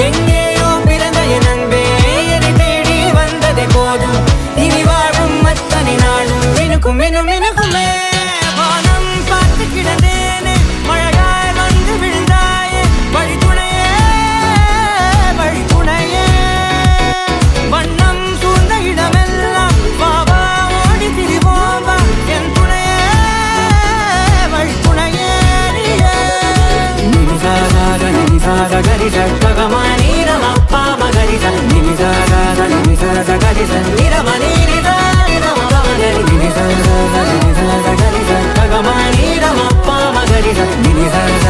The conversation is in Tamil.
எங்கேயோ பிறந்த என் அன்பே என்னை தேடி வந்ததே போதும் இனி வாழும் அத்தனை நாளும் மினுக்கும் மினும் மினுக்குமே வானம் பார்த்து கிடந்தேனே மழையாய் வந்து விழுந்தாயே வழித்துணையே வழித்துணையே வண்ணம் சூழ்ந்த இடமெல்லாம் பாவா ஓடி திரிவோம் வா என் துணையே வழித்துணையே நினிசாத கரிச ககமானி ரமப்பா மகரிச நினிசாத கரிச நிரமணி நினிசாத கரிச ககமானி ரமப்பா மகரிச நினிசாத